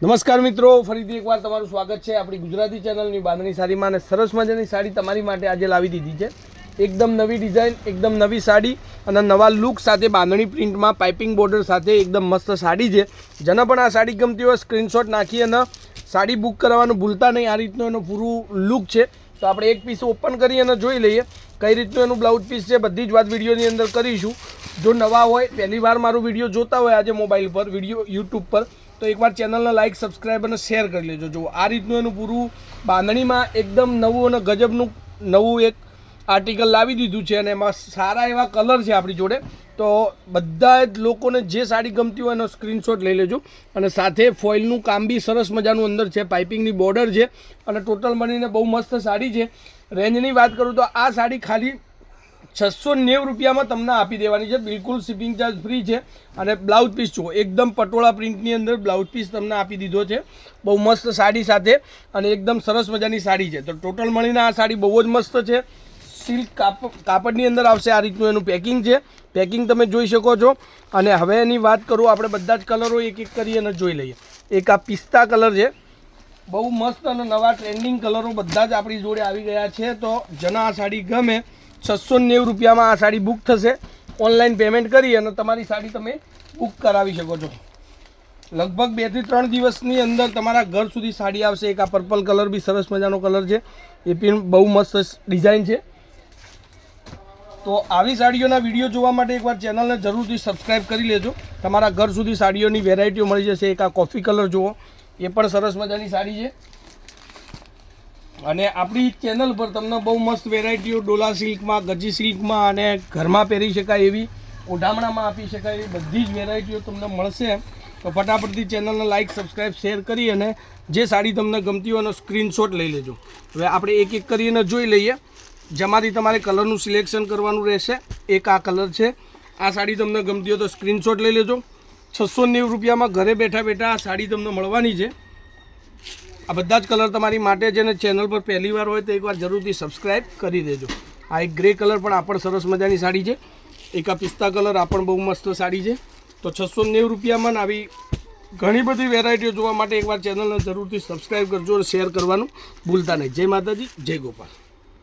નમસ્કાર મિત્રો, ફરીથી એકવાર તમારું સ્વાગત છે આપણી ગુજરાતી ચેનલની બાંધણી સાડીમાં. અને સરસ મજાની સાડી તમારી માટે આજે લાવી દીધી છે. એકદમ નવી ડિઝાઇન, એકદમ નવી સાડી અને નવા લુક સાથે બાંધણી પ્રિન્ટમાં પાઇપિંગ બોર્ડર સાથે એકદમ મસ્ત સાડી છે. જેને પણ આ સાડી ગમતી હોય સ્ક્રીનશોટ નાખી અને સાડી બુક કરવાનું ભૂલતા નહીં. આ રીતનું એનું પૂરું લુક છે. તો આપણે એક પીસ ઓપન કરી અને જોઈ લઈએ કઈ રીતનું એનું બ્લાઉઝ પીસ છે. બધી જ વાત વિડીયોની અંદર કરીશું. જો નવા હોય, પહેલી વાર મારું વિડીયો જોતા હોય આજે મોબાઈલ પર, વિડીયો યુટ્યુબ પર, તો એકવાર ચેનલને લાઇક, સબસ્ક્રાઈબ અને શેર કરી લેજો. જુઓ આ રીતનું એનું પૂરું બાંધણીમાં એકદમ નવું અને ગજબનું નવું એક આર્ટિકલ લાવી દીધું છે. અને એમાં સારા એવા કલર છે આપણી જોડે. તો બધા જ લોકોને જે સાડી ગમતી હોય એનો સ્ક્રીનશોટ લઈ લેજો. અને સાથે ફોઇલનું કામ બી સરસ મજાનું અંદર છે, પાઇપિંગની બોર્ડર છે અને ટોટલ મળીને બહુ મસ્ત સાડી છે. રેન્જની વાત કરું તો આ સાડી ખાલી 690 રૂપિયામાં તમને આપી દેવાની છે. બિલકુલ શિપિંગ ચાર્જ ફ્રી છે. અને બ્લાઉઝ પીસ જુઓ, એકદમ પટોળા પ્રિન્ટની અંદર બ્લાઉઝ પીસ તમને આપી દીધો છે. બહુ મસ્ત સાડી સાથે અને એકદમ સરસ મજાની સાડી છે. તો ટોટલ મળીને આ સાડી બહુ જ મસ્ત છે. સિલ્ક કાપડની અંદર આવશે. આ રીતનું એનું પેકિંગ છે. પેકિંગ તમે જોઈ શકો છો. અને હવે એની વાત કરું, આપણે બધા જ કલરો એક એક કરી અને જોઈ લઈએ. એક આ પિસ્તા કલર છે, બહુ મસ્ત અને નવા ટ્રેન્ડિંગ કલરો બધા જ આપણી જોડે આવી ગયા છે. તો જેને આ સાડી ગમે 690 રૂપિયામાં આ સાડી બુક થશે. ઓનલાઈન પેમેન્ટ કરી અને તમારી સાડી તમે બુક કરાવી શકો છો. લગભગ 2 થી 3 દિવસની અંદર તમારા ઘર સુધી સાડી આવશે. એક આ પર્પલ કલર બી સરસ મજાનો કલર છે, એ પણ બહુ મસ્ત ડિઝાઇન છે. તો આવી સાડીઓના વિડીયો જોવા માટે એકવાર ચેનલને જરૂરથી સબસ્ક્રાઈબ કરી લેજો. તમારા ઘર સુધી સાડીઓની વેરાયટીઓ મળી જશે. એક આ કોફી કલર જુઓ, એ પણ સરસ મજાની સાડી છે. અને આપણી ચેનલ પર તમને બહુ મસ્ત વેરાયટીઓ ડોલા સિલ્કમાં, ગજી સિલ્કમાં અને ઘરમાં પહેરી શકાય એવી, ઓઢામણામાં આપી શકાય એવી બધી જ વેરાયટીઓ તમને મળશે. તો ફટાફટથી ચેનલને લાઇક, સબસ્ક્રાઈબ, શેર કરી અને જે સાડી તમને ગમતી હોય એનો સ્ક્રીનશોટ લઈ લેજો. હવે આપણે એક એક કરીને જોઈ લઈએ. જેમાંથી તમારે કલરનું સિલેક્શન કરવાનું રહેશે. એક આ કલર છે. આ સાડી તમને ગમતી હોય તો સ્ક્રીનશોટ લઈ લેજો. 690 રૂપિયામાં ઘરે બેઠા બેઠા આ સાડી તમને મળવાની છે. આ બધા જ કલર તમારી માટે છે. અને ચેનલ પર પહેલી વાર હોય તો એકવાર જરૂરથી સબસ્ક્રાઈબ કરી દેજો. આ એક ગ્રે કલર પણ આ પણ સરસ મજાની સાડી છે. એક આ પિસ્તા કલર, આ પણ બહુ મસ્ત સાડી છે. તો 690 રૂપિયામાં આવી ઘણી બધી વેરાયટીઓ જોવા માટે એકવાર ચેનલને જરૂરથી સબસ્ક્રાઈબ કરજો અને શેર કરવાનું ભૂલતા નહીં. જય માતાજી, જય ગોપાલ.